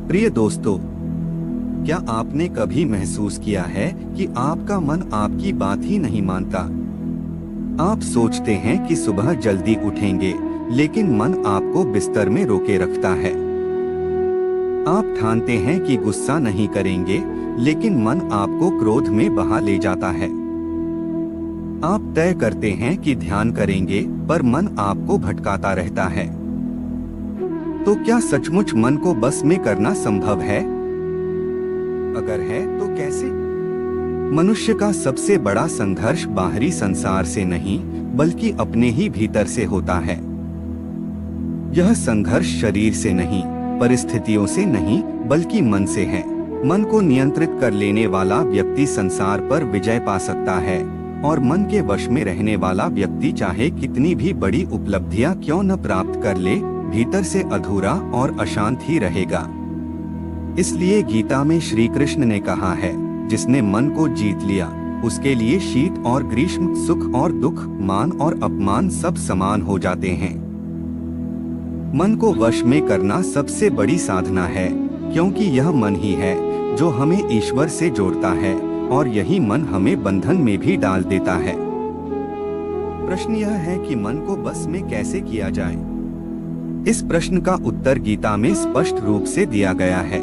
प्रिय दोस्तों, क्या आपने कभी महसूस किया है कि आपका मन आपकी बात ही नहीं मानता? आप सोचते हैं कि सुबह जल्दी उठेंगे, लेकिन मन आपको बिस्तर में रोके रखता है। आप ठानते हैं कि गुस्सा नहीं करेंगे, लेकिन मन आपको क्रोध में बहा ले जाता है। आप तय करते हैं कि ध्यान करेंगे, पर मन आपको भटकाता रहता है। तो क्या सचमुच मन को बस में करना संभव है? अगर है तो कैसे? मनुष्य का सबसे बड़ा संघर्ष बाहरी संसार से नहीं, बल्कि अपने ही भीतर से होता है। यह संघर्ष शरीर से नहीं, परिस्थितियों से नहीं, बल्कि मन से है। मन को नियंत्रित कर लेने वाला व्यक्ति संसार पर विजय पा सकता है, और मन के वश में रहने वाला व्यक्ति चाहे कितनी भी बड़ी उपलब्धियां क्यों न प्राप्त कर ले, भीतर से अधूरा और अशांत ही रहेगा। इसलिए गीता में श्री कृष्ण ने कहा है, जिसने मन को जीत लिया, उसके लिए शीत और ग्रीष्म, सुख और दुख, मान और अपमान सब समान हो जाते हैं। मन को वश में करना सबसे बड़ी साधना है, क्योंकि यह मन ही है जो हमें ईश्वर से जोड़ता है, और यही मन हमें बंधन में भी डाल देता है। प्रश्न यह है कि मन को बस में कैसे किया जाए? इस प्रश्न का उत्तर गीता में स्पष्ट रूप से दिया गया है।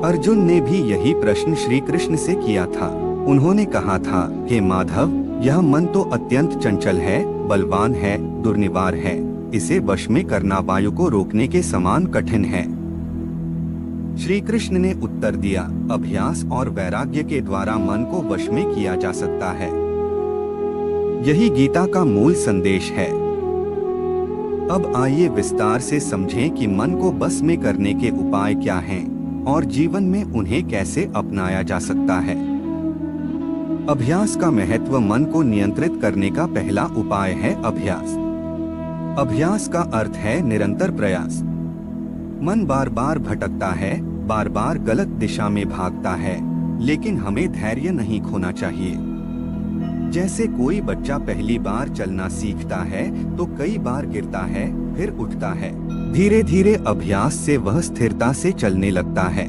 अर्जुन ने भी यही प्रश्न श्री कृष्ण से किया था। उन्होंने कहा था, हे माधव, यह मन तो अत्यंत चंचल है, बलवान है, दुर्निवार है। इसे वश में करना वायु को रोकने के समान कठिन है। श्री कृष्ण ने उत्तर दिया, अभ्यास और वैराग्य के द्वारा मन को वश में किया जा सकता है। यही गीता का मूल संदेश है। अब आइए विस्तार से समझें कि मन को बस में करने के उपाय क्या हैं, और जीवन में उन्हें कैसे अपनाया जा सकता है। अभ्यास का महत्व। मन को नियंत्रित करने का पहला उपाय है अभ्यास। अभ्यास का अर्थ है निरंतर प्रयास। मन बार बार भटकता है, बार बार गलत दिशा में भागता है, लेकिन हमें धैर्य नहीं खोना चाहिए। जैसे कोई बच्चा पहली बार चलना सीखता है तो कई बार गिरता है, फिर उठता है। धीरे धीरे अभ्यास से वह स्थिरता से चलने लगता है।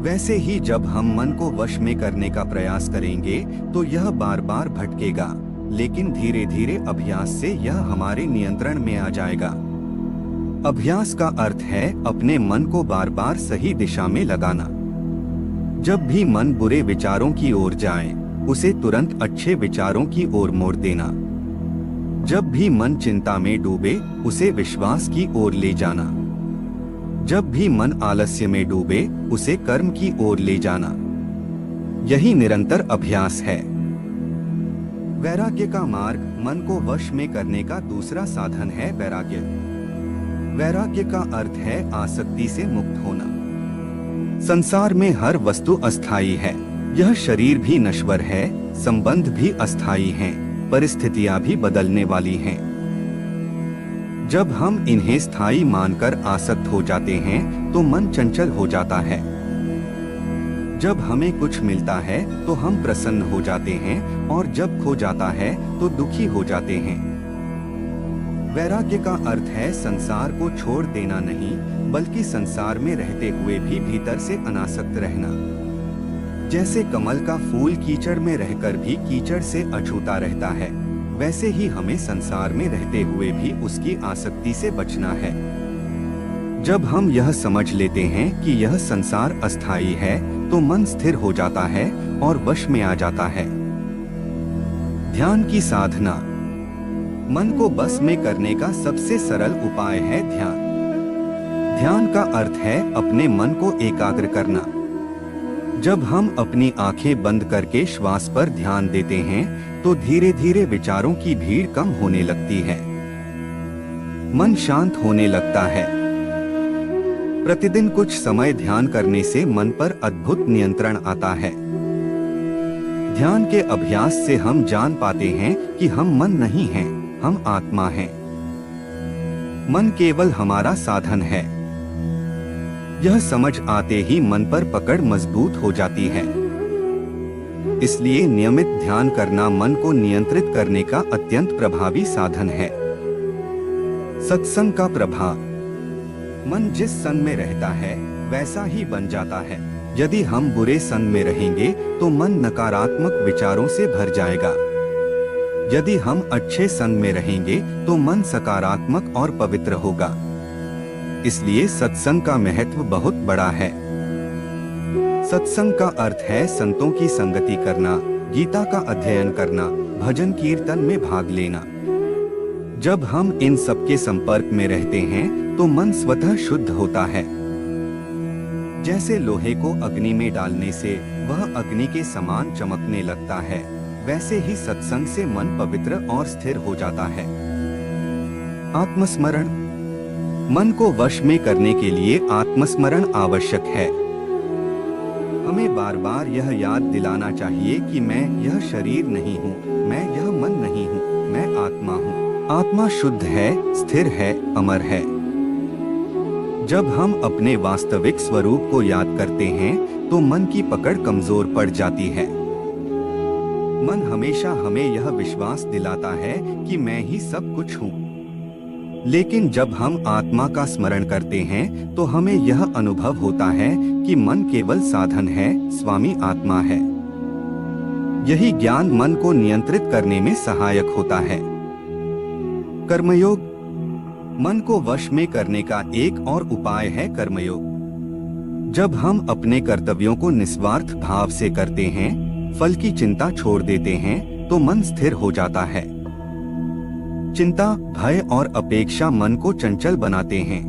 वैसे ही जब हम मन को वश में करने का प्रयास करेंगे तो यह बार बार भटकेगा, लेकिन धीरे धीरे अभ्यास से यह हमारे नियंत्रण में आ जाएगा। अभ्यास का अर्थ है अपने मन को बार बार सही दिशा में लगाना। जब भी मन बुरे विचारों की ओर जाए, उसे तुरंत अच्छे विचारों की ओर मोड़ देना। जब भी मन चिंता में डूबे, उसे विश्वास की ओर ले जाना। जब भी मन आलस्य में डूबे, उसे कर्म की ओर ले जाना। यही निरंतर अभ्यास है। वैराग्य का मार्ग। मन को वश में करने का दूसरा साधन है वैराग्य। वैराग्य का अर्थ है आसक्ति से मुक्त होना। संसार में हर वस्तु अस्थायी है। यह शरीर भी नश्वर है, संबंध भी अस्थायी हैं, परिस्थितियां भी बदलने वाली हैं। जब हम इन्हें स्थायी मानकर आसक्त हो जाते हैं तो मन चंचल हो जाता है। जब हमें कुछ मिलता है तो हम प्रसन्न हो जाते हैं, और जब खो जाता है तो दुखी हो जाते हैं। वैराग्य का अर्थ है संसार को छोड़ देना नहीं, बल्कि संसार में रहते हुए भी भीतर से अनासक्त रहना। जैसे कमल का फूल कीचड़ में रहकर भी कीचड़ से अछूता रहता है, वैसे ही हमें संसार में रहते हुए भी उसकी आसक्ति से बचना है। जब हम यह समझ लेते हैं कि यह संसार अस्थायी है, तो मन स्थिर हो जाता है और वश में आ जाता है। ध्यान की साधना। मन को बस में करने का सबसे सरल उपाय है ध्यान। ध्यान का अर्थ है अपने मन को एकाग्र करना। जब हम अपनी आंखें बंद करके श्वास पर ध्यान देते हैं तो धीरे धीरे विचारों की भीड़ कम होने लगती है। मन शांत होने लगता है। प्रतिदिन कुछ समय ध्यान करने से मन पर अद्भुत नियंत्रण आता है। ध्यान के अभ्यास से हम जान पाते हैं कि हम मन नहीं हैं, हम आत्मा हैं। मन केवल हमारा साधन है। यह समझ आते ही मन पर पकड़ मजबूत हो जाती है। इसलिए नियमित ध्यान करना मन को नियंत्रित करने का अत्यंत प्रभावी साधन है। सत्संग का प्रभाव। मन जिस संग में रहता है वैसा ही बन जाता है। यदि हम बुरे संग में रहेंगे तो मन नकारात्मक विचारों से भर जाएगा। यदि हम अच्छे संग में रहेंगे तो मन सकारात्मक और पवित्र होगा। इसलिए सत्संग का महत्व बहुत बड़ा है। सत्संग का अर्थ है संतों की संगति करना, गीता का अध्ययन करना, भजन कीर्तन में भाग लेना। जब हम इन सब के संपर्क में रहते हैं तो मन स्वतः शुद्ध होता है। जैसे लोहे को अग्नि में डालने से वह अग्नि के समान चमकने लगता है, वैसे ही सत्संग से मन पवित्र और स्थिर हो जाता है। आत्मस्मरण। मन को वश में करने के लिए आत्मस्मरण आवश्यक है। हमें बार बार यह याद दिलाना चाहिए कि मैं यह शरीर नहीं हूँ, मैं यह मन नहीं हूँ, मैं आत्मा हूँ। आत्मा शुद्ध है, स्थिर है, अमर है। जब हम अपने वास्तविक स्वरूप को याद करते हैं तो मन की पकड़ कमजोर पड़ जाती है। मन हमेशा हमें यह विश्वास दिलाता है कि मैं ही सब कुछ हूँ। लेकिन जब हम आत्मा का स्मरण करते हैं तो हमें यह अनुभव होता है कि मन केवल साधन है, स्वामी आत्मा है। यही ज्ञान मन को नियंत्रित करने में सहायक होता है। कर्मयोग। मन को वश में करने का एक और उपाय है कर्मयोग। जब हम अपने कर्तव्यों को निस्वार्थ भाव से करते हैं, फल की चिंता छोड़ देते हैं तो मन स्थिर हो जाता है। चिंता, भय और अपेक्षा मन को चंचल बनाते हैं।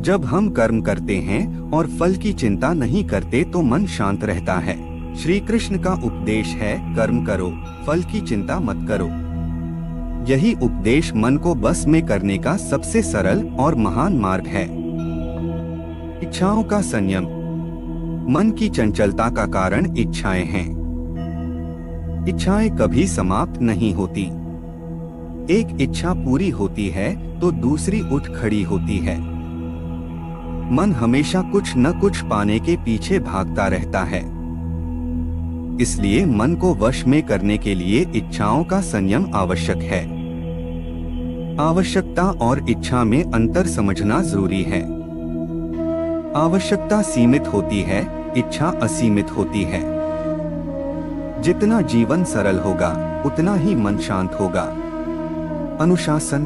जब हम कर्म करते हैं और फल की चिंता नहीं करते तो मन शांत रहता है। श्री कृष्ण का उपदेश है, कर्म करो, फल की चिंता मत करो। यही उपदेश मन को बस में करने का सबसे सरल और महान मार्ग है। इच्छाओं का संयम। मन की चंचलता का कारण इच्छाएं हैं। इच्छाएं कभी समाप्त नहीं होती। एक इच्छा पूरी होती है तो दूसरी उठ खड़ी होती है। मन हमेशा कुछ न कुछ पाने के पीछे भागता रहता है। इसलिए मन को वश में करने के लिए इच्छाओं का संयम आवश्यक है। आवश्यकता और इच्छा में अंतर समझना जरूरी है। आवश्यकता सीमित होती है, इच्छा असीमित होती है। जितना जीवन सरल होगा उतना ही मन शांत होगा। अनुशासन।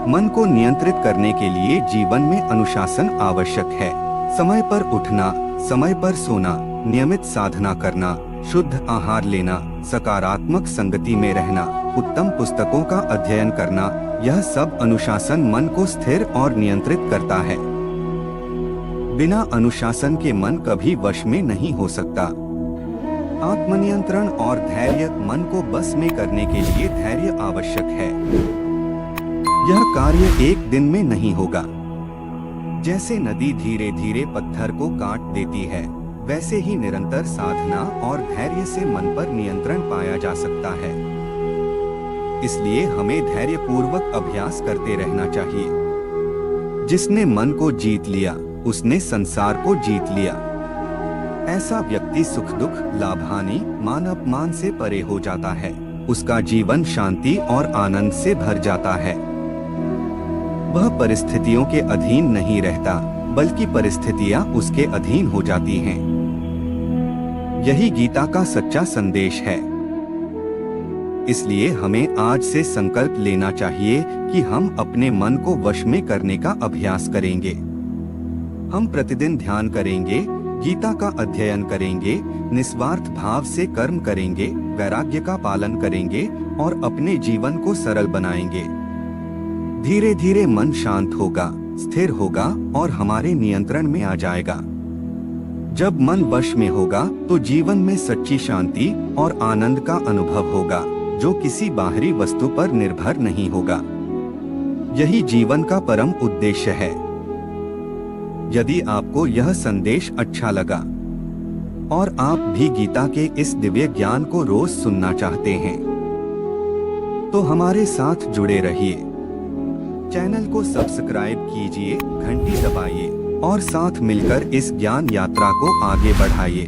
मन को नियंत्रित करने के लिए जीवन में अनुशासन आवश्यक है। समय पर उठना, समय पर सोना, नियमित साधना करना, शुद्ध आहार लेना, सकारात्मक संगति में रहना, उत्तम पुस्तकों का अध्ययन करना, यह सब अनुशासन मन को स्थिर और नियंत्रित करता है। बिना अनुशासन के मन कभी वश में नहीं हो सकता। आत्मनियंत्रण और धैर्य। मन को बस में करने के लिए धैर्य आवश्यक है। यह कार्य एक दिन में नहीं होगा। जैसे नदी धीरे धीरे पत्थर को काट देती है, वैसे ही निरंतर साधना और धैर्य से मन पर नियंत्रण पाया जा सकता है। इसलिए हमें धैर्यपूर्वक अभ्यास करते रहना चाहिए। जिसने मन को जीत लिया उसने संसार को जीत लिया। ऐसा व्यक्ति सुख दुख, लाभ हानि, मान अपमान से परे हो जाता है। उसका जीवन शांति और आनंद से भर जाता है। वह परिस्थितियों के अधीन नहीं रहता, बल्कि परिस्थितियां उसके अधीन हो जाती हैं। यही गीता का सच्चा संदेश है। इसलिए हमें आज से संकल्प लेना चाहिए कि हम अपने मन को वश में करने का अभ्यास करेंगे। हम प्रतिदिन ध्यान करेंगे, गीता का अध्ययन करेंगे, निस्वार्थ भाव से कर्म करेंगे, वैराग्य का पालन करेंगे और अपने जीवन को सरल बनाएंगे। धीरे धीरे मन शांत होगा, स्थिर होगा और हमारे नियंत्रण में आ जाएगा। जब मन वश में होगा तो जीवन में सच्ची शांति और आनंद का अनुभव होगा, जो किसी बाहरी वस्तु पर निर्भर नहीं होगा। यही जीवन का परम उद्देश्य है। यदि आपको यह संदेश अच्छा लगा और आप भी गीता के इस दिव्य ज्ञान को रोज सुनना चाहते हैं, तो हमारे साथ जुड़े रहिए। चैनल को सब्सक्राइब कीजिए, घंटी दबाइए और साथ मिलकर इस ज्ञान यात्रा को आगे बढ़ाइए।